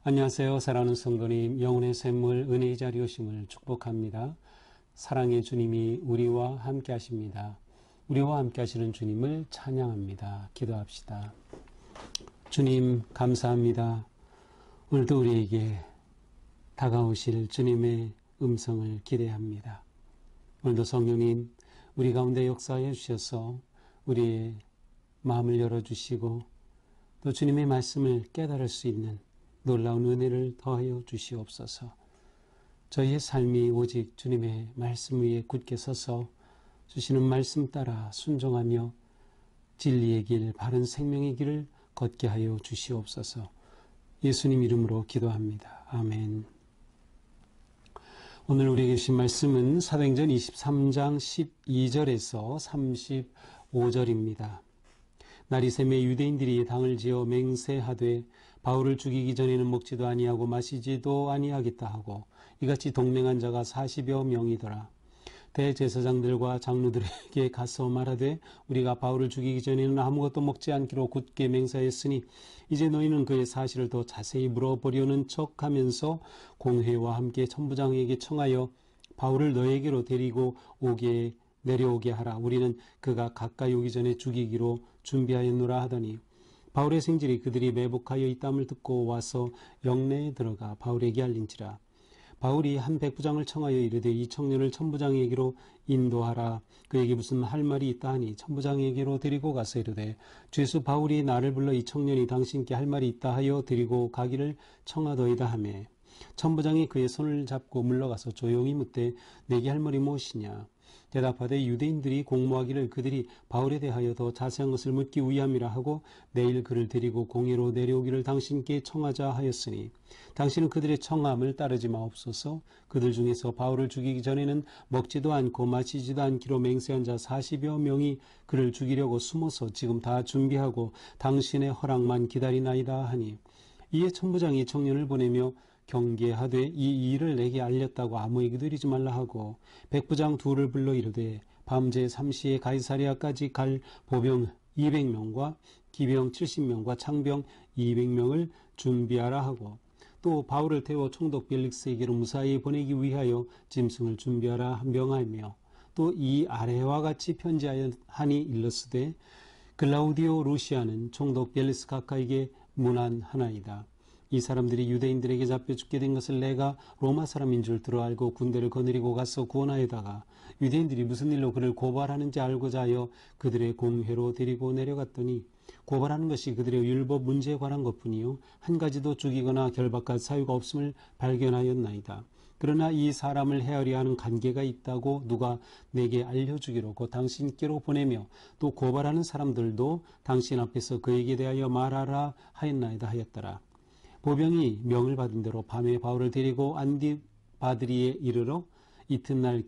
안녕하세요. 사랑하는 성도님, 영혼의 샘물 은혜의 자리 오심을 축복합니다. 사랑의 주님이 우리와 함께 하십니다. 우리와 함께 하시는 주님을 찬양합니다. 기도합시다. 주님 감사합니다. 오늘도 우리에게 다가오실 주님의 음성을 기대합니다. 오늘도 성령님 우리 가운데 역사해 주셔서 우리의 마음을 열어주시고 또 주님의 말씀을 깨달을 수 있는 놀라운 은혜를 더하여 주시옵소서. 저희의 삶이 오직 주님의 말씀 위에 굳게 서서 주시는 말씀 따라 순종하며 진리의 길, 바른 생명의 길을 걷게 하여 주시옵소서. 예수님 이름으로 기도합니다. 아멘. 오늘 우리에게 주신 말씀은 사도행전 23장 12절에서 35절입니다. 날이 새매 유대인들이 당을 지어 맹세하되 바울을 죽이기 전에는 먹지도 아니하고 마시지도 아니하겠다 하고 이같이 동맹한 자가 40여 명이더라. 대제사장들과 장로들에게 가서 말하되 우리가 바울을 죽이기 전에는 아무것도 먹지 않기로 굳게 맹세하였으니 이제 너희는 그의 사실을 더 자세히 물어보려는 척하면서 공회와 함께 천부장에게 청하여 바울을 너에게로 데리고 내려오게 하라. 우리는 그가 가까이 오기 전에 죽이기로 준비하였노라 하더니 바울의 생질이 그들이 매복하여 있담을 듣고 와서 영내에 들어가 바울에게 알린지라. 바울이 한 백부장을 청하여 이르되 이 청년을 천부장에게로 인도하라. 그에게 무슨 할 말이 있다 하니 천부장에게로 데리고 가서 이르되 주 예수 바울이 나를 불러 이 청년이 당신께 할 말이 있다 하여 데리고 가기를 청하더이다 하며 천부장이 그의 손을 잡고 물러가서 조용히 묻되 내게 할 말이 무엇이냐. 대답하되 유대인들이 공모하기를 그들이 바울에 대하여 더 자세한 것을 묻기 위함이라 하고 내일 그를 데리고 공회로 내려오기를 당신께 청하자 하였으니 당신은 그들의 청함을 따르지 마옵소서. 그들 중에서 바울을 죽이기 전에는 먹지도 않고 마시지도 않기로 맹세한 자 40여 명이 그를 죽이려고 숨어서 지금 다 준비하고 당신의 허락만 기다리나이다 하니 이에 천부장이 청년을 보내며 경계하되 이 일을 내게 알렸다고 아무에게도 이르지 말라 하고 백부장 둘을 불러 이르되 밤제 3시에 가이사랴까지 갈 보병 200명과 기병 70명과 창병 200명을 준비하라 하고 또 바울을 태워 총독 벨릭스에게로 무사히 보내기 위하여 짐승을 준비하라 명하며 또 이 아래와 같이 편지하니 일렀으되 글라우디오 루시아는 총독 벨릭스 가까이게 문안하나이다. 이 사람들이 유대인들에게 잡혀 죽게 된 것을 내가 로마 사람인 줄 들어 알고 군대를 거느리고 가서 구원하여다가 유대인들이 무슨 일로 그를 고발하는지 알고자 하여 그들의 공회로 데리고 내려갔더니 고발하는 것이 그들의 율법 문제에 관한 것뿐이요 한 가지도 죽이거나 결박할 사유가 없음을 발견하였나이다. 그러나 이 사람을 헤아려 하는 관계가 있다고 누가 내게 알려주기로 곧 당신께로 보내며 또 고발하는 사람들도 당신 앞에서 그에게 대하여 말하라 하였나이다 하였더라. 보병이 명을 받은 대로 밤에 바울을 데리고 안디바드리에 이르러 이튿날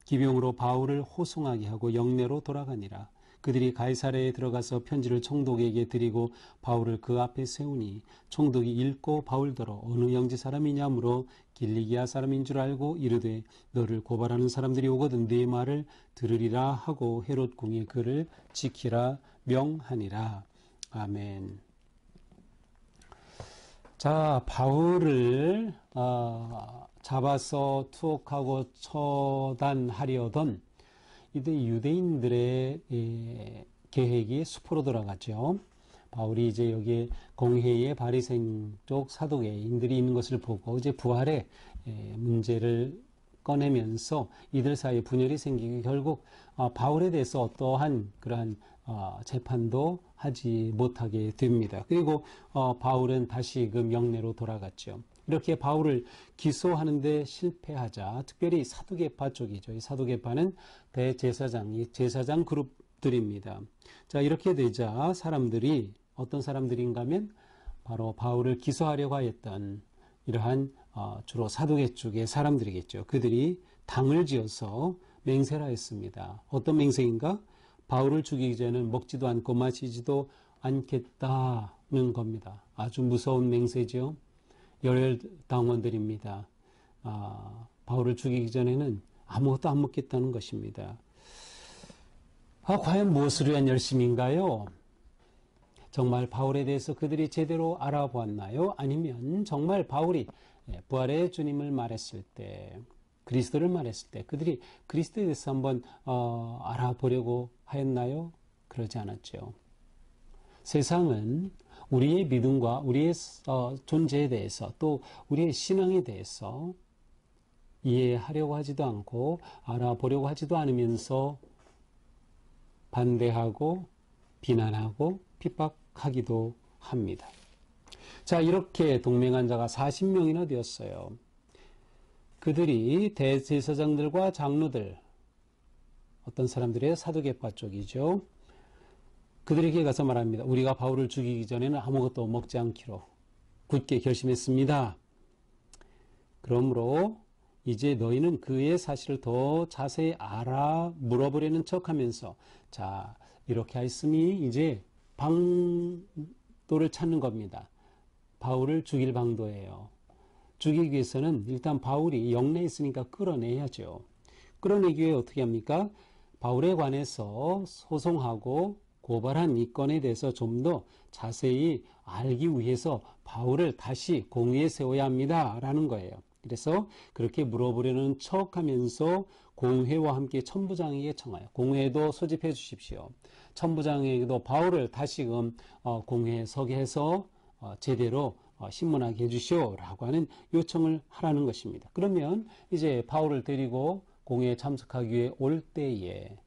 기병으로 바울을 호송하게 하고 영내로 돌아가니라. 그들이 가이사랴에 들어가서 편지를 총독에게 드리고 바울을 그 앞에 세우니 총독이 읽고 바울더러 어느 영지 사람이냐 물어 길리기아 사람인 줄 알고 이르되 너를 고발하는 사람들이 오거든 네 말을 들으리라 하고 헤롯 궁에 그를 지키라 명하니라. 아멘. 자, 바울을 잡아서 투옥하고 처단하려던 이때 유대인들의 계획이 수포로 돌아갔죠. 바울이 이제 여기에 공회의 바리새인 쪽 사두개인들이 있는 것을 보고 이제 부활의 문제를 꺼내면서 이들 사이에 분열이 생기고 결국 바울에 대해서 어떠한 그러한 재판도 하지 못하게 됩니다. 그리고 바울은 다시 그 명내로 돌아갔죠. 이렇게 바울을 기소하는데 실패하자 특별히 사두개파 쪽이죠. 이 사두개파는 대제사장, 제사장 그룹들입니다. 자, 이렇게 되자 사람들이 어떤 사람들인가 하면 바로 바울을 기소하려고 하였던 이러한 주로 사두개 쪽의 사람들이겠죠. 그들이 당을 지어서 맹세를 하였습니다. 어떤 맹세인가? 바울을 죽이기 전에는 먹지도 않고 마시지도 않겠다는 겁니다. 아주 무서운 맹세죠. 열혈 당원들입니다. 바울을 죽이기 전에는 아무것도 안 먹겠다는 것입니다. 과연 무엇을 위한 열심인가요? 정말 바울에 대해서 그들이 제대로 알아보았나요? 아니면 정말 바울이 부활의 주님을 말했을 때, 그리스도를 말했을 때 그들이 그리스도에 대해서 한번 알아보려고 하였나요? 그러지 않았죠. 세상은 우리의 믿음과 우리의 존재에 대해서 또 우리의 신앙에 대해서 이해하려고 하지도 않고 알아보려고 하지도 않으면서 반대하고 비난하고 핍박하기도 합니다. 자, 이렇게 동맹한 자가 40명이나 되었어요. 그들이 대제사장들과 장로들, 어떤 사람들의 사두개파 쪽이죠. 그들에게 가서 말합니다. 우리가 바울을 죽이기 전에는 아무것도 먹지 않기로 굳게 결심했습니다. 그러므로 이제 너희는 그의 사실을 더 자세히 알아 물어보려는 척하면서, 자, 이렇게 하였으니 이제 방도를 찾는 겁니다. 바울을 죽일 방도예요. 죽이기 위해서는 일단 바울이 영내에 있으니까 끌어내야죠. 끌어내기 위해 어떻게 합니까? 바울에 관해서 소송하고 고발한 이 건에 대해서 좀 더 자세히 알기 위해서 바울을 다시 공의에 세워야 합니다. 라는 거예요. 그래서 그렇게 물어보려는 척하면서 공회와 함께 천부장에게 청하여, 공회도 소집해 주십시오. 천부장에게도 바울을 다시금 공회에 서게 해서 제대로 신문하게 해주시오 라고 하는 요청을 하라는 것입니다. 그러면 이제 바울을 데리고 공회에 참석하기 위해 올 때에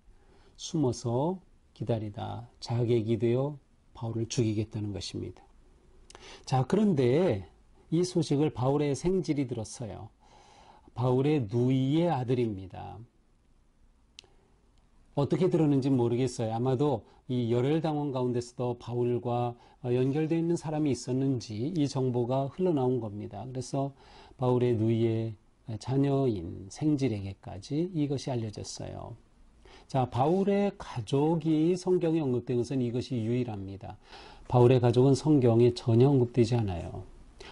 숨어서 기다리다 자객이 되어 바울을 죽이겠다는 것입니다. 자, 그런데 이 소식을 바울의 생질이 들었어요. 바울의 누이의 아들입니다. 어떻게 들었는지 모르겠어요. 아마도 이 열혈당원 가운데서도 바울과 연결되어 있는 사람이 있었는지 이 정보가 흘러나온 겁니다. 그래서 바울의 누이의 자녀인 생질에게까지 이것이 알려졌어요. 자, 바울의 가족이 성경에 언급된 것은 이것이 유일합니다. 바울의 가족은 성경에 전혀 언급되지 않아요.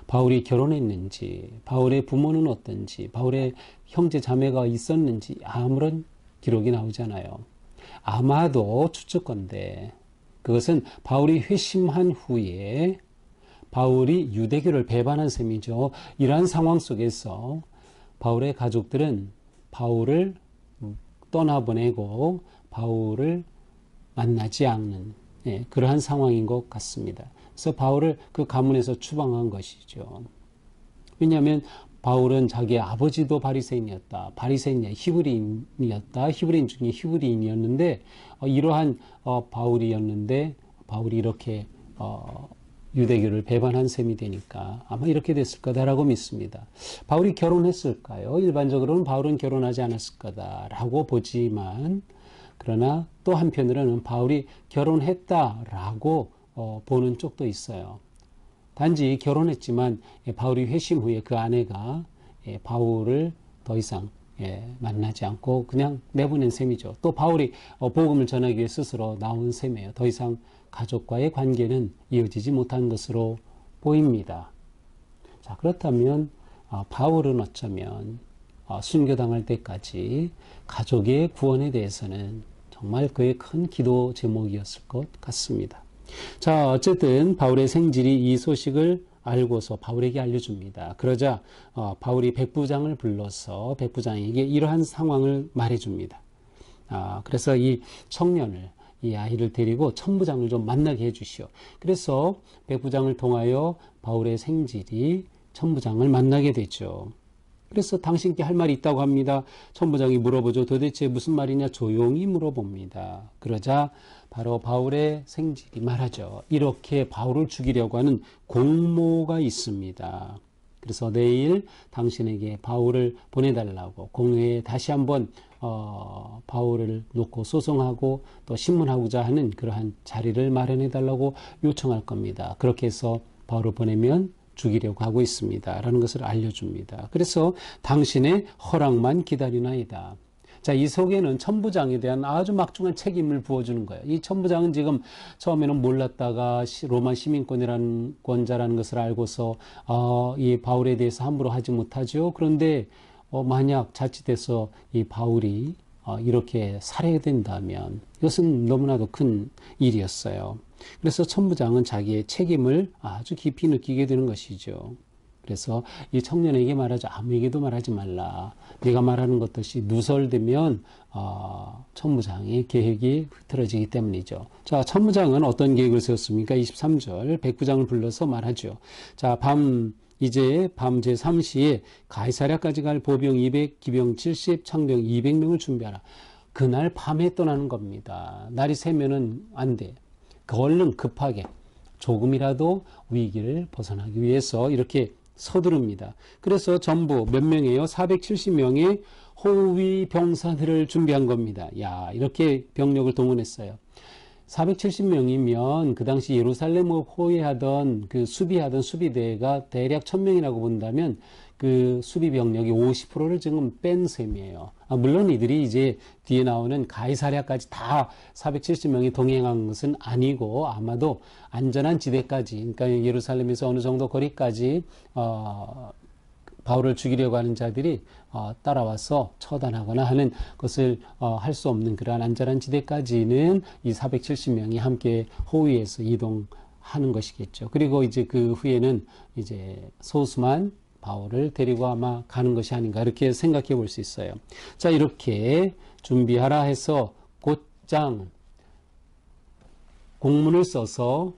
바울이 결혼했는지, 바울의 부모는 어떤지, 바울의 형제 자매가 있었는지 아무런 기록이 나오지 않아요. 아마도 추측건데 그것은 바울이 회심한 후에 바울이 유대교를 배반한 셈이죠. 이러한 상황 속에서 바울의 가족들은 바울을 떠나보내고 바울을 만나지 않는 그러한 상황인 것 같습니다. 그래서 바울을 그 가문에서 추방한 것이죠. 왜냐하면 바울은 자기의 아버지도 바리새인이었다. 바리새인이 히브리인이었다. 히브리인 중에 히브리인이었는데 이러한 바울이었는데 바울이 이렇게 유대교를 배반한 셈이 되니까 아마 이렇게 됐을 거다라고 믿습니다. 바울이 결혼했을까요? 일반적으로는 바울은 결혼하지 않았을 거다라고 보지만 그러나 또 한편으로는 바울이 결혼했다라고 보는 쪽도 있어요. 단지 결혼했지만 바울이 회심 후에 그 아내가 바울을 더 이상 만나지 않고 그냥 내보낸 셈이죠. 또 바울이 복음을 전하기 위해 스스로 나온 셈이에요. 더 이상 가족과의 관계는 이어지지 못한 것으로 보입니다. 자, 그렇다면 바울은 어쩌면 순교당할 때까지 가족의 구원에 대해서는 정말 그의 큰 기도 제목이었을 것 같습니다. 자, 어쨌든 바울의 생질이 이 소식을 알고서 바울에게 알려줍니다. 그러자 바울이 백부장을 불러서 백부장에게 이러한 상황을 말해줍니다. 그래서 이 청년을, 이 아이를 데리고 천부장을 좀 만나게 해주시오. 그래서 백부장을 통하여 바울의 생질이 천부장을 만나게 되죠. 그래서 당신께 할 말이 있다고 합니다. 천부장이 물어보죠. 도대체 무슨 말이냐? 조용히 물어봅니다. 그러자 바로 바울의 생질이 말하죠. 이렇게 바울을 죽이려고 하는 공모가 있습니다. 그래서 내일 당신에게 바울을 보내달라고 공회에 다시 한번 바울을 놓고 소송하고 또 신문하고자 하는 그러한 자리를 마련해달라고 요청할 겁니다. 그렇게 해서 바울을 보내면 죽이려고 하고 있습니다. 라는 것을 알려줍니다. 그래서 당신의 허락만 기다리나이다. 자, 이 속에는 천부장에 대한 아주 막중한 책임을 부어주는 거예요. 이 천부장은 지금 처음에는 몰랐다가 로마 시민권이라는 권자라는 것을 알고서 이 바울에 대해서 함부로 하지 못하죠. 그런데 만약 자칫해서 이 바울이 이렇게 살해된다면 이것은 너무나도 큰 일이었어요. 그래서 천부장은 자기의 책임을 아주 깊이 느끼게 되는 것이죠. 그래서 이 청년에게 말하죠. 아무에게도 말하지 말라. 네가 말하는 것들이 누설되면 천부장의 계획이 흐트러지기 때문이죠. 자, 천부장은 어떤 계획을 세웠습니까? 23절 백부장을 불러서 말하죠. 자, 이제 밤 제3시에 가이사랴까지 갈 보병 200, 기병 70, 창병 200명을 준비하라. 그날 밤에 떠나는 겁니다. 날이 새면은 안 돼. 얼른 급하게 조금이라도 위기를 벗어나기 위해서 이렇게 서두릅니다. 그래서 전부 몇 명이에요? 470명의 호위 병사들을 준비한 겁니다. 야, 이렇게 병력을 동원했어요. 470명이면 그 당시 예루살렘을 호위하던 수비하던 수비대가 대략 1000명이라고 본다면 그 수비 병력이 50%를 지금 뺀 셈이에요. 물론 이들이 이제 뒤에 나오는 가이사랴까지 다 470명이 동행한 것은 아니고 아마도 안전한 지대까지, 그러니까 예루살렘에서 어느 정도 거리까지 바울을 죽이려고 하는 자들이 따라와서 처단하거나 하는 것을 할 수 없는 그러한 안전한 지대까지는 이 470명이 함께 호위해서 이동하는 것이겠죠. 그리고 이제 그 후에는 이제 소수만 바울을 데리고 아마 가는 것이 아닌가 이렇게 생각해 볼 수 있어요. 자, 이렇게 준비하라 해서 곧장 공문을 써서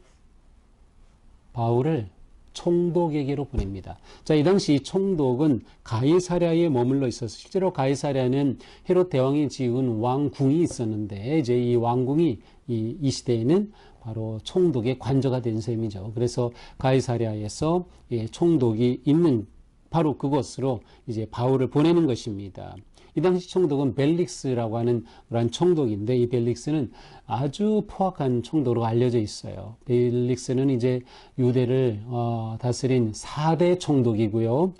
바울을 총독에게로 보냅니다. 자, 이 당시 총독은 가이사랴에 머물러 있어서 실제로 가이사랴는 헤롯 대왕이 지은 왕궁이 있었는데 이제 이 왕궁이 이 시대에는 바로 총독의 관저가 된 셈이죠. 그래서 가이사랴에서 총독이 있는 바로 그곳으로 이제 바울을 보내는 것입니다. 이 당시 총독은 벨릭스라고 하는 그런 총독인데 이 벨릭스는 아주 포악한 총독으로 알려져 있어요. 벨릭스는 이제 유대를 다스린 4대 총독이고요.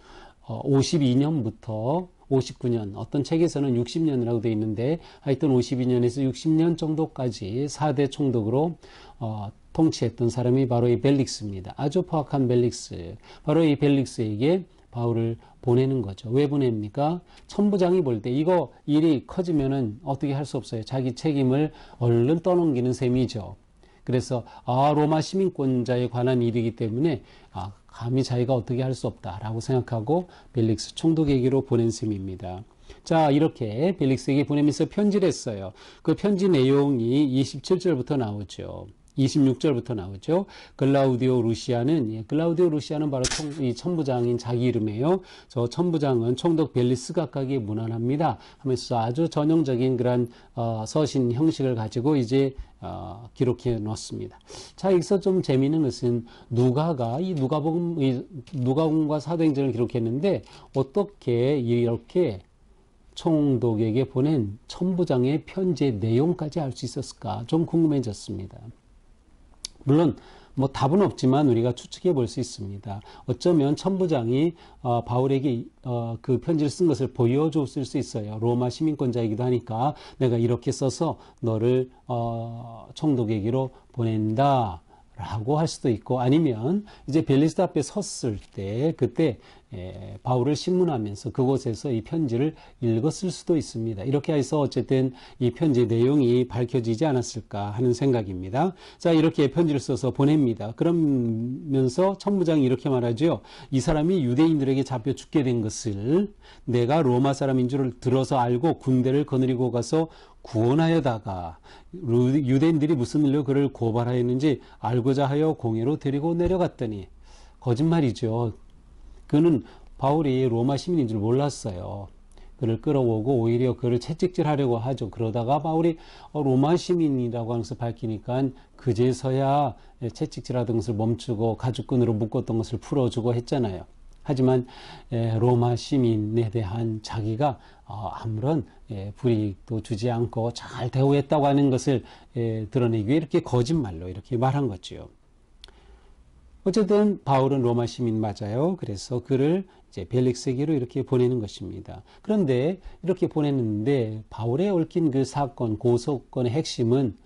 52년부터 59년, 어떤 책에서는 60년이라고 되어 있는데 하여튼 52년에서 60년 정도까지 4대 총독으로 통치했던 사람이 바로 이 벨릭스입니다. 아주 포악한 벨릭스. 바로 이 벨릭스에게 바울을 보내는 거죠. 왜 보냅니까? 천부장이 볼 때 이거 일이 커지면은 어떻게 할 수 없어요. 자기 책임을 얼른 떠넘기는 셈이죠. 그래서 로마 시민권자에 관한 일이기 때문에 감히 자기가 어떻게 할 수 없다라고 생각하고 벨릭스 총독에게로 보낸 셈입니다. 자, 이렇게 벨릭스에게 보내면서 편지를 했어요. 그 편지 내용이 27절부터 나오죠. 26절부터 나오죠. 글라우디오 루시아는 바로 이 천부장인 자기 이름이에요. 저 천부장은 총독 벨리스 각각이 무난합니다 하면서 아주 전형적인 그런 서신 형식을 가지고 이제 기록해 놓습니다. 자, 여기서 좀 재미있는 것은 누가가 이 누가복음과 사도행전을 기록했는데 어떻게 이렇게 총독에게 보낸 천부장의 편지의 내용까지 알 수 있었을까? 좀 궁금해졌습니다. 물론 뭐 답은 없지만 우리가 추측해 볼 수 있습니다. 어쩌면 천부장이 바울에게 그 편지를 쓴 것을 보여줬을 수 있어요. 로마 시민권자이기도 하니까 내가 이렇게 써서 너를 총독에게로 보낸다 라고 할 수도 있고, 아니면 이제 벨리스 앞에 섰을 때 그때 바울을 신문하면서 그곳에서 이 편지를 읽었을 수도 있습니다. 이렇게 해서 어쨌든 이 편지의 내용이 밝혀지지 않았을까 하는 생각입니다. 자, 이렇게 편지를 써서 보냅니다. 그러면서 천부장이 이렇게 말하죠. 이 사람이 유대인들에게 잡혀 죽게 된 것을 내가 로마 사람인 줄 들어서 알고 군대를 거느리고 가서 구원하여다가 유대인들이 무슨 일로 그를 고발하였는지 알고자 하여 공회로 데리고 내려갔더니, 거짓말이죠. 그는 바울이 로마 시민인 줄 몰랐어요. 그를 끌어오고 오히려 그를 채찍질하려고 하죠. 그러다가 바울이 로마 시민이라고 하는 것을 밝히니까 그제서야 채찍질하던 것을 멈추고 가죽끈으로 묶었던 것을 풀어주고 했잖아요. 하지만 로마 시민에 대한 자기가 아무런 불이익도 주지 않고 잘 대우했다고 하는 것을 드러내기 위해 이렇게 거짓말로 이렇게 말한 거죠. 어쨌든 바울은 로마 시민 맞아요. 그래서 그를 이제 벨릭스에게로 이렇게 보내는 것입니다. 그런데 이렇게 보냈는데 바울에 얽힌 그 사건, 고소건의 핵심은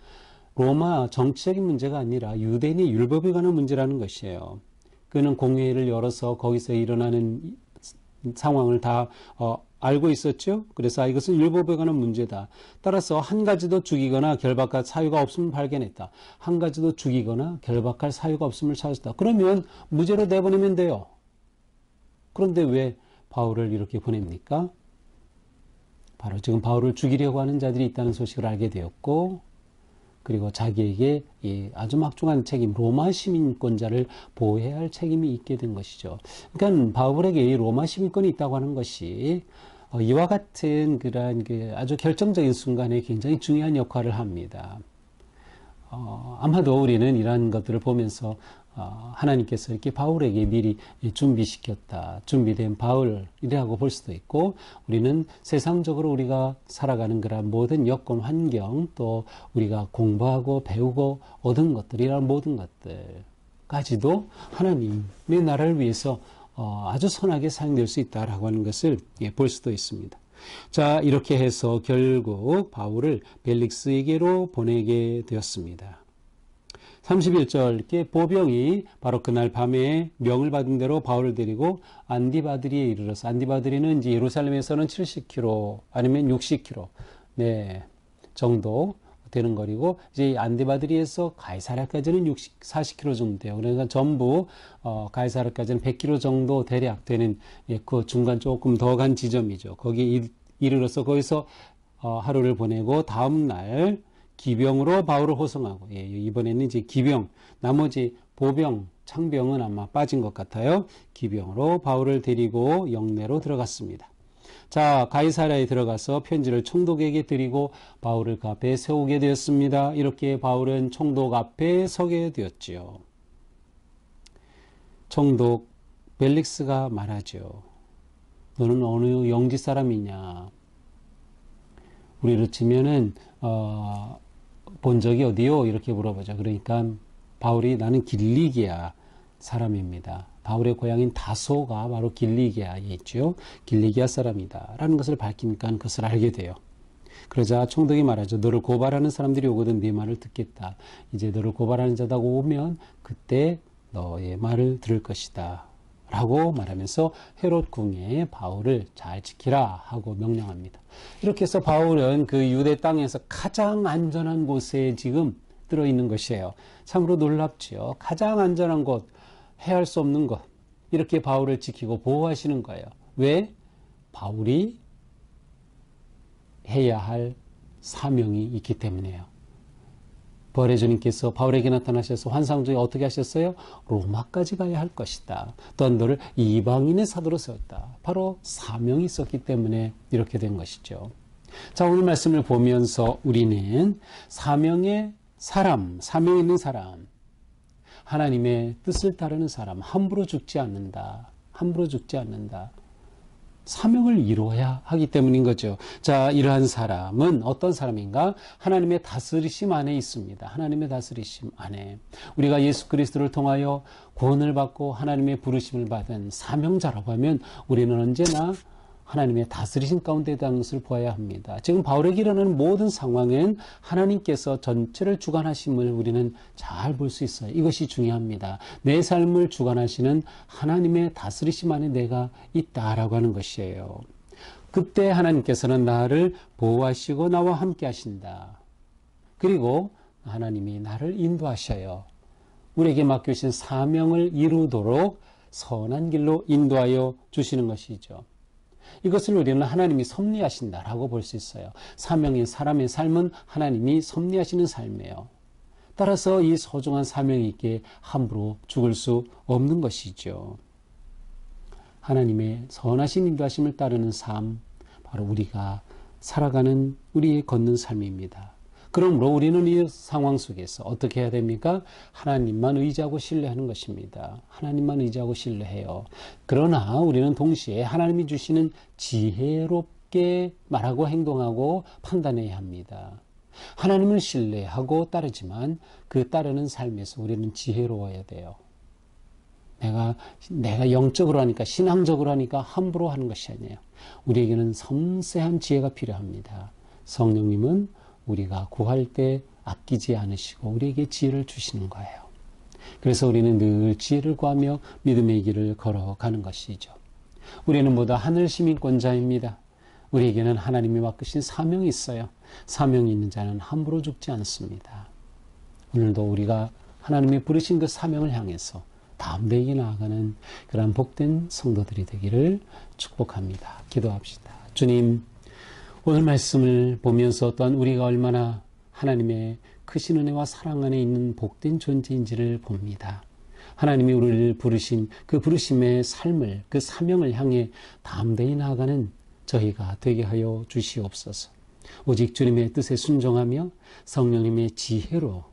로마 정치적인 문제가 아니라 유대인의 율법에 관한 문제라는 것이에요. 그는 공회를 열어서 거기서 일어나는 상황을 다 알고 있었죠. 그래서 이것은 율법에 관한 문제다. 따라서 한 가지도 죽이거나 결박할 사유가 없음을 발견했다. 한 가지도 죽이거나 결박할 사유가 없음을 찾았다. 그러면 무죄로 내보내면 돼요. 그런데 왜 바울을 이렇게 보냅니까? 바로 지금 바울을 죽이려고 하는 자들이 있다는 소식을 알게 되었고, 그리고 자기에게 이 아주 막중한 책임, 로마 시민권자를 보호해야 할 책임이 있게 된 것이죠. 그러니까 바울에게 이 로마 시민권이 있다고 하는 것이 이와 같은 그러한 아주 결정적인 순간에 굉장히 중요한 역할을 합니다. 아마도 우리는 이러한 것들을 보면서 하나님께서 이렇게 바울에게 미리 준비시켰다. 준비된 바울이라고 볼 수도 있고, 우리는 세상적으로 우리가 살아가는 그런 모든 여건, 환경, 또 우리가 공부하고 배우고 얻은 것들이란 모든 것들까지도 하나님의 나라를 위해서 아주 선하게 사용될 수 있다라고 하는 것을 볼 수도 있습니다. 자, 이렇게 해서 결국 바울을 벨릭스에게로 보내게 되었습니다. 31절, 보병이 바로 그날 밤에 명을 받은 대로 바울을 데리고 안디바드리에 이르러서, 안디바드리는 이제 예루살렘에서는 70km 아니면 60km 정도 되는 거리고, 이제 안디바드리에서 가이사랴까지는 40km 정도 돼요. 그러니까 전부 가이사랴까지는 100km 정도 대략 되는 그 중간 조금 더 간 지점이죠. 거기에 이르러서 거기서 하루를 보내고 다음 날 기병으로 바울을 호송하고, 이번에는 이제 기병, 나머지 보병, 창병은 아마 빠진 것 같아요. 기병으로 바울을 데리고 영내로 들어갔습니다. 자, 가이사랴에 들어가서 편지를 총독에게 드리고 바울을 그 앞에 세우게 되었습니다. 이렇게 바울은 총독 앞에 서게 되었지요. 총독 벨릭스가 말하죠. 너는 어느 영지 사람이냐? 우리로 치면은 본 적이 어디요? 이렇게 물어보죠. 그러니까 바울이 나는 길리기아 사람입니다. 바울의 고향인 다소가 바로 길리기아에 있죠. 길리기아 사람이다 라는 것을 밝히니까 그것을 알게 돼요. 그러자 총독이 말하죠. 너를 고발하는 사람들이 오거든 네 말을 듣겠다. 이제 너를 고발하는 자가 오면 그때 너의 말을 들을 것이다 라고 말하면서 헤롯 궁에 바울을 잘 지키라 하고 명령합니다. 이렇게 해서 바울은 그 유대 땅에서 가장 안전한 곳에 지금 들어있는 것이에요. 참으로 놀랍지요. 가장 안전한 곳, 해할 수 없는 것, 이렇게 바울을 지키고 보호하시는 거예요. 왜? 바울이 해야 할 사명이 있기 때문이에요. 부활의 주님께서 바울에게 나타나셔서 환상 중에 어떻게 하셨어요? 로마까지 가야 할 것이다. 또한 너를 이방인의 사도로 세웠다. 바로 사명이 있었기 때문에 이렇게 된 것이죠. 자, 오늘 말씀을 보면서 우리는 사명의 사람, 사명 있는 사람, 하나님의 뜻을 따르는 사람, 함부로 죽지 않는다. 함부로 죽지 않는다. 사명을 이루어야 하기 때문인 거죠. 자, 이러한 사람은 어떤 사람인가? 하나님의 다스리심 안에 있습니다. 하나님의 다스리심 안에. 우리가 예수 그리스도를 통하여 구원을 받고 하나님의 부르심을 받은 사명자라고 하면 우리는 언제나 하나님의 다스리심 가운데 있다는 것을 보아야 합니다. 지금 바울에게 일어나는 모든 상황은 하나님께서 전체를 주관하심을 우리는 잘 볼 수 있어요. 이것이 중요합니다. 내 삶을 주관하시는 하나님의 다스리심 안에 내가 있다라고 하는 것이에요. 그때 하나님께서는 나를 보호하시고 나와 함께 하신다. 그리고 하나님이 나를 인도하셔요. 우리에게 맡겨주신 사명을 이루도록 선한 길로 인도하여 주시는 것이죠. 이것을 우리는 하나님이 섭리하신다라고 볼 수 있어요. 사명인 사람의 삶은 하나님이 섭리하시는 삶이에요. 따라서 이 소중한 사명이 있게 함부로 죽을 수 없는 것이죠. 하나님의 선하신 인도하심을 따르는 삶, 바로 우리가 살아가는 우리의 걷는 삶입니다. 그러므로 우리는 이 상황 속에서 어떻게 해야 됩니까? 하나님만 의지하고 신뢰하는 것입니다. 하나님만 의지하고 신뢰해요. 그러나 우리는 동시에 하나님이 주시는 지혜롭게 말하고 행동하고 판단해야 합니다. 하나님을 신뢰하고 따르지만 그 따르는 삶에서 우리는 지혜로워야 돼요. 내가 영적으로 하니까, 신앙적으로 하니까 함부로 하는 것이 아니에요. 우리에게는 섬세한 지혜가 필요합니다. 성령님은 우리가 구할 때 아끼지 않으시고 우리에게 지혜를 주시는 거예요. 그래서 우리는 늘 지혜를 구하며 믿음의 길을 걸어가는 것이죠. 우리는 모두 하늘 시민권자입니다. 우리에게는 하나님이 맡기신 사명이 있어요. 사명이 있는 자는 함부로 죽지 않습니다. 오늘도 우리가 하나님이 부르신 그 사명을 향해서 담대히 나아가는 그러한 복된 성도들이 되기를 축복합니다. 기도합시다. 주님, 오늘 말씀을 보면서 또한 우리가 얼마나 하나님의 크신 은혜와 사랑 안에 있는 복된 존재인지를 봅니다. 하나님이 우리를 부르신 그 부르심의 삶을, 그 사명을 향해 담대히 나아가는 저희가 되게 하여 주시옵소서. 오직 주님의 뜻에 순종하며 성령님의 지혜로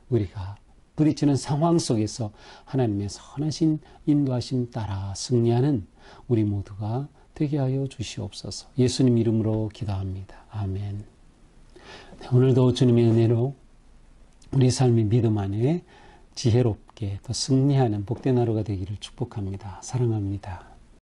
우리가 부딪히는 상황 속에서 하나님의 선하신 인도하심 따라 승리하는 우리 모두가 되게 하여 주시옵소서. 예수님 이름으로 기도합니다. 아멘. 네, 오늘도 주님의 은혜로 우리 삶의 믿음 안에 지혜롭게 또 승리하는 복된 하루가 되기를 축복합니다. 사랑합니다.